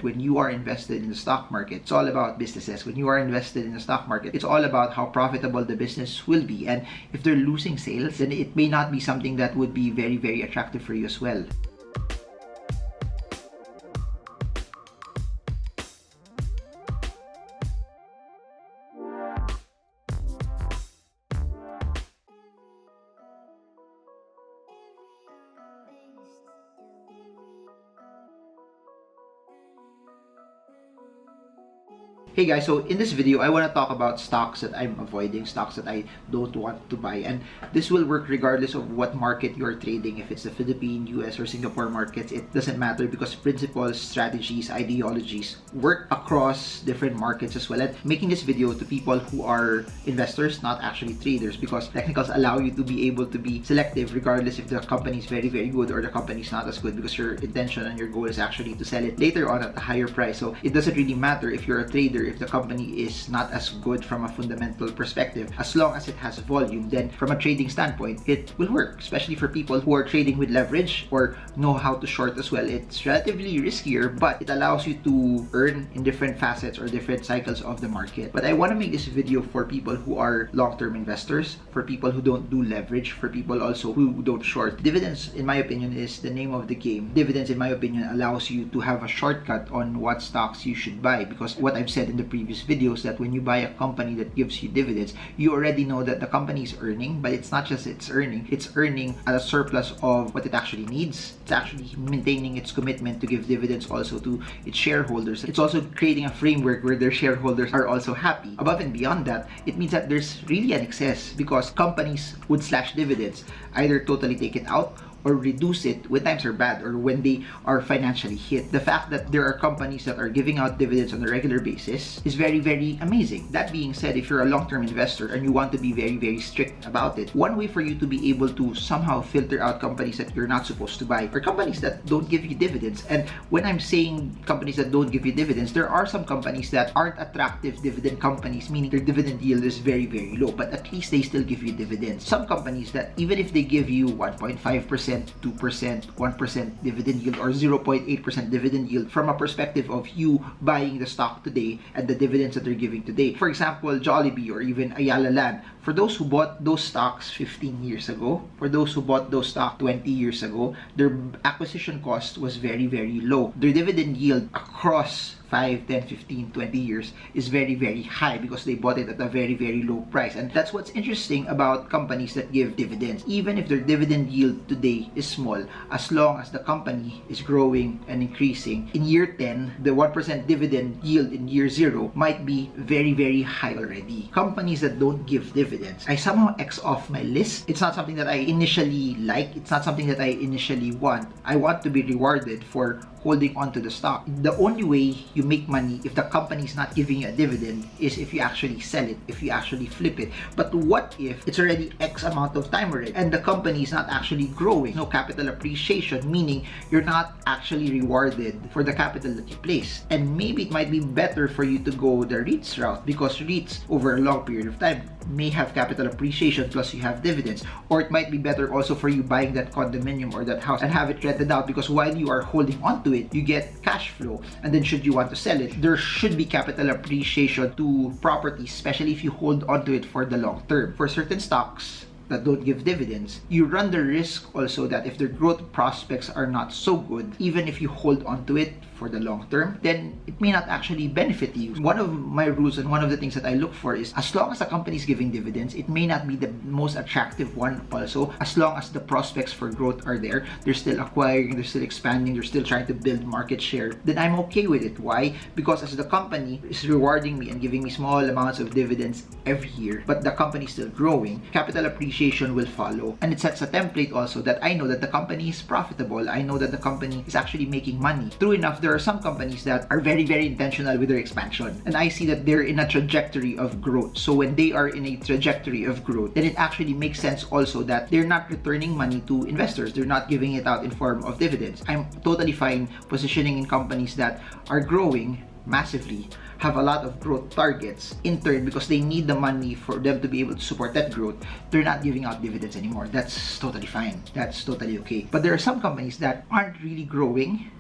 When you are invested in the stock market, it's all about businesses. When you are invested in the stock market, it's all about how profitable the business will be. And if they're losing sales, then it may not be something that would be very, very attractive for you as well. Hey guys, so in this video, I want to talk about stocks that I'm avoiding, stocks that I don't want to buy. And this will work regardless of what market you're trading. If it's the Philippine, US, or Singapore markets, it doesn't matter because principles, strategies, ideologies work across different markets as well. And making this video to people who are investors, not actually traders, because technicals allow you to be able to be selective regardless if the company is very, very good or the company is not as good, because your intention and your goal is actually to sell it later on at a higher price. So it doesn't really matter if you're a trader, if the company is not as good from a fundamental perspective. As long as it has volume, then from a trading standpoint, it will work, especially for people who are trading with leverage or know how to short as well. It's relatively riskier, but it allows you to earn in different facets or different cycles of the market. But I want to make this video for people who are long-term investors, for people who don't do leverage, for people also who don't short. Dividends, in my opinion, is the name of the game. Dividends, in my opinion, allows you to have a shortcut on what stocks you should buy, because what I've said in the previous videos, that when you buy a company that gives you dividends, you already know that the company is earning, but it's not just it's earning at a surplus of what it actually needs. It's actually maintaining its commitment to give dividends also to its shareholders. It's also creating a framework where their shareholders are also happy. Above and beyond that, it means that there's really an excess, because companies would slash dividends, either totally take it out or reduce it when times are bad or when they are financially hit. The fact that there are companies that are giving out dividends on a regular basis is very, very amazing. That being said, if you're a long-term investor and you want to be very, very strict about it, one way for you to be able to somehow filter out companies that you're not supposed to buy or companies that don't give you dividends. And when I'm saying companies that don't give you dividends, there are some companies that aren't attractive dividend companies, meaning their dividend yield is very, very low, but at least they still give you dividends. Some companies that even if they give you 1.5%, 2%, 1% dividend yield, or 0.8% dividend yield from a perspective of you buying the stock today and the dividends that they're giving today. For example, Jollibee or even Ayala Land, for those who bought those stocks 15 years ago, for those who bought those stocks 20 years ago, their acquisition cost was very, very low. Their dividend yield across 5, 10, 15, 20 years is very, very high because they bought it at a very, very low price. And that's what's interesting about companies that give dividends. Even if their dividend yield today is small, as long as the company is growing and increasing, in year 10, the 1% dividend yield in year 0 might be very, very high already. Companies that don't give dividends, I somehow X off my list. It's not something that I initially like. It's not something that I initially want. I want to be rewarded for holding on to the stock. The only way you make money if the company is not giving you a dividend is if you actually sell it, if you actually flip it. But what if it's already X amount of time already and the company is not actually growing? No capital appreciation, meaning you're not actually rewarded for the capital that you placed. And maybe it might be better for you to go the REITs route, because REITs over a long period of time may have capital appreciation plus you have dividends. Or it might be better also for you buying that condominium or that house and have it rented out, because while you are holding on to it, you get cash flow. And then should you want to sell it, there should be capital appreciation to properties, especially if you hold on to it for the long term. For certain stocks that don't give dividends, you run the risk also that if their growth prospects are not so good, even if you hold on to it for the long term, then it may not actually benefit you. One of my rules and one of the things that I look for is, as long as a company is giving dividends, it may not be the most attractive one also, as long as the prospects for growth are there, they're still acquiring, they're still expanding, they're still trying to build market share, then I'm okay with it. Why? Because as the company is rewarding me and giving me small amounts of dividends every year, but the company is still growing, capital appreciation will follow. And it sets a template also that I know that the company is profitable, I know that the company is actually making money. True enough, there are some companies that are very, very intentional with their expansion, and I see that they're in a trajectory of growth. So when they are in a trajectory of growth, then it actually makes sense also that they're not returning money to investors, they're not giving it out in form of dividends. I'm totally fine positioning in companies that are growing massively, have a lot of growth targets. In turn, because they need the money for them to be able to support that growth, they're not giving out dividends anymore. That's totally fine. That's totally okay. But there are some companies that aren't really growing,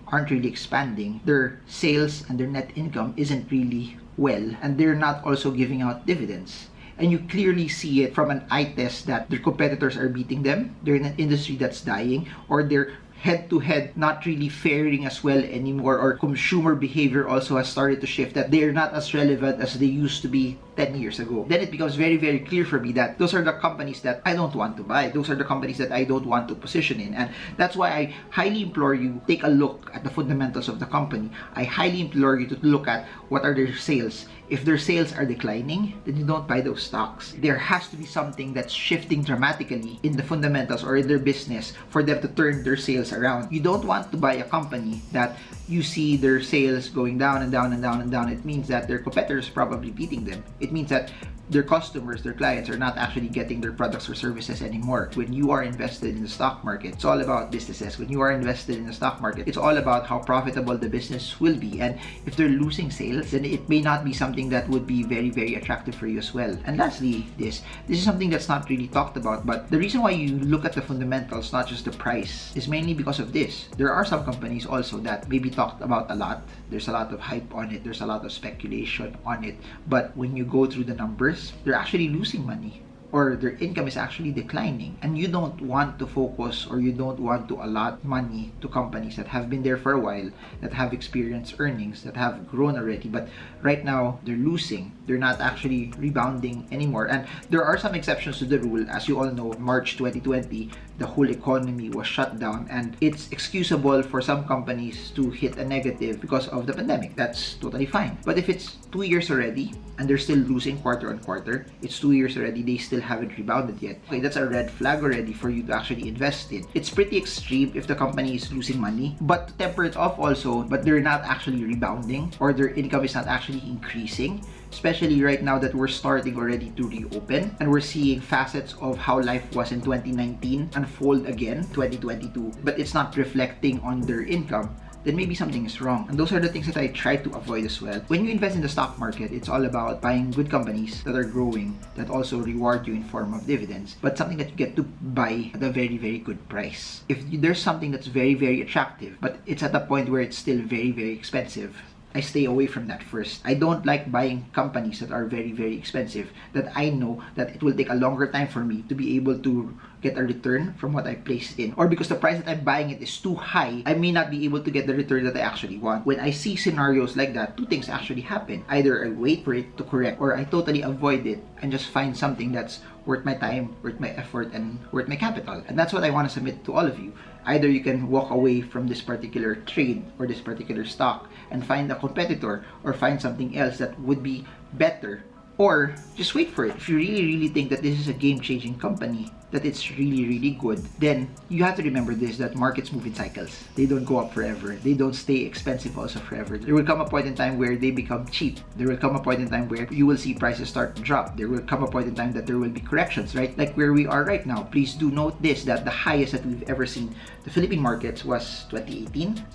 aren't really expanding, their sales and their net income isn't really well, and they're not also giving out dividends. And you clearly see it from an eye test that their competitors are beating them, they're in an industry that's dying, or they're head-to-head not really faring as well anymore, or consumer behavior also has started to shift, that they're not as relevant as they used to be 10 years ago. Then it becomes very, very clear for me that those are the companies that I don't want to buy. Those are the companies that I don't want to position in. And that's why I highly implore you, take a look at the fundamentals of the company. I highly implore you to look at what are their sales. If their sales are declining, then you don't buy those stocks. There has to be something that's shifting dramatically in the fundamentals or in their business for them to turn their sales around. You don't want to buy a company that you see their sales going down and down and down and down. It means that their competitors are probably beating them. It means that their customers, their clients are not actually getting their products or services anymore. When you are invested in the stock market, it's all about businesses. When you are invested in the stock market, it's all about how profitable the business will be. And if they're losing sales, then it may not be something that would be very, very attractive for you as well. And lastly, this is something that's not really talked about, but the reason why you look at the fundamentals, not just the price, is mainly because of this. There are some companies also that may be talked about a lot. There's a lot of hype on it. There's a lot of speculation on it. But when you go through the numbers, they're actually losing money, or their income is actually declining. And you don't want to focus, or you don't want to allot money to companies that have been there for a while, that have experienced earnings, that have grown already, but right now they're losing. They're not actually rebounding anymore. And there are some exceptions to the rule. As you all know, March 2020, the whole economy was shut down, and it's excusable for some companies to hit a negative because of the pandemic. That's totally fine. But if it's 2 years already and they're still losing quarter on quarter, it's 2 years already, they still haven't rebounded yet. Okay, that's a red flag already for you to actually invest in. It's pretty extreme if the company is losing money, but to temper it off also, but they're not actually rebounding, or their income is not actually increasing. Especially right now that we're starting already to reopen, and we're seeing facets of how life was in 2019 unfold again 2022, but it's not reflecting on their income, then maybe something is wrong. And those are the things that I try to avoid as well. When you invest in the stock market, it's all about buying good companies that are growing, that also reward you in form of dividends, but something that you get to buy at a very, very good price. If there's something that's very, very attractive, but it's at a point where it's still very, very expensive, I stay away from that first. I don't like buying companies that are very, very expensive, that I know that it will take a longer time for me to be able to get a return from what I placed in. Or because the price that I'm buying it is too high, I may not be able to get the return that I actually want. When I see scenarios like that, two things actually happen. Either I wait for it to correct, or I totally avoid it and just find something that's worth my time, worth my effort, and worth my capital. And that's what I want to submit to all of you. Either you can walk away from this particular trade or this particular stock and find a competitor, or find something else that would be better, or just wait for it. If you really, really think that this is a game-changing company, that it's really, really good, then you have to remember this, that markets move in cycles. They don't go up forever. They don't stay expensive also forever. There will come a point in time where they become cheap. There will come a point in time where you will see prices start to drop. There will come a point in time that there will be corrections, right? Like where we are right now. Please do note this, that the highest that we've ever seen the Philippine markets was 2018,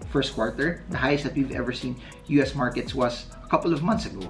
first quarter. The highest that we've ever seen US markets was a couple of months ago,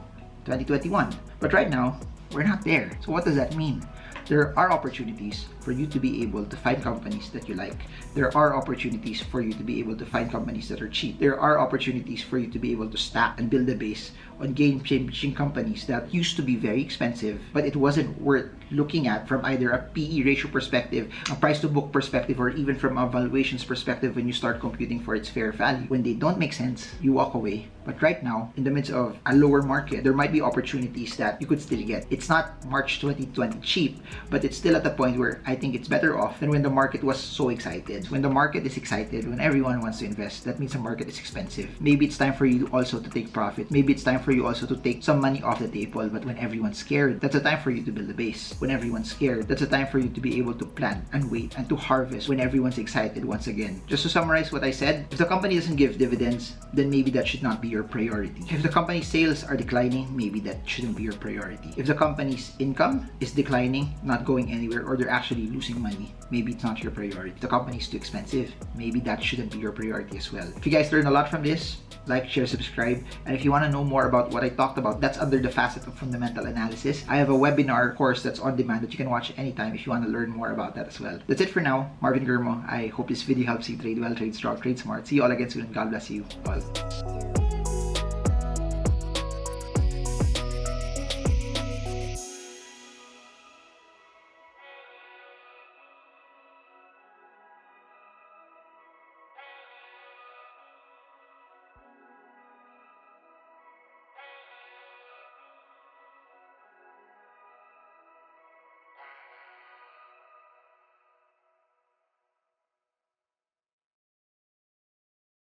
2021. But right now, we're not there. So what does that mean? There are opportunities for you to be able to find companies that you like. There are opportunities for you to be able to find companies that are cheap. There are opportunities for you to be able to stack and build a base on game-changing companies that used to be very expensive, but it wasn't worth looking at from either a PE ratio perspective, a price-to-book perspective, or even from a valuations perspective when you start computing for its fair value. When they don't make sense, you walk away. But right now, in the midst of a lower market, there might be opportunities that you could still get. It's not March 2020 cheap, but it's still at the point where I think it's better off than when the market was so excited. When the market is excited, when everyone wants to invest, that means the market is expensive. Maybe it's time for you also to take profit. Maybe it's time for you also to take some money off the table. But when everyone's scared, that's a time for you to build a base. When everyone's scared, that's a time for you to be able to plan and wait and to harvest when everyone's excited once again. Just to summarize what I said, if the company doesn't give dividends, then maybe that should not be your priority. If the company's sales are declining, maybe that shouldn't be your priority. If the company's income is declining, not going anywhere, or they're actually actually losing money, maybe it's not your priority. The company is too expensive. Maybe that shouldn't be your priority as well. If you guys learned a lot from this, like, share, subscribe. And if you want to know more about what I talked about, that's under the facet of fundamental analysis. I have a webinar course that's on demand that you can watch anytime if you want to learn more about that as well. That's it for now. Marvin Germo. I hope this video helps you trade well, trade strong, trade smart. See you all again soon, and God bless you all.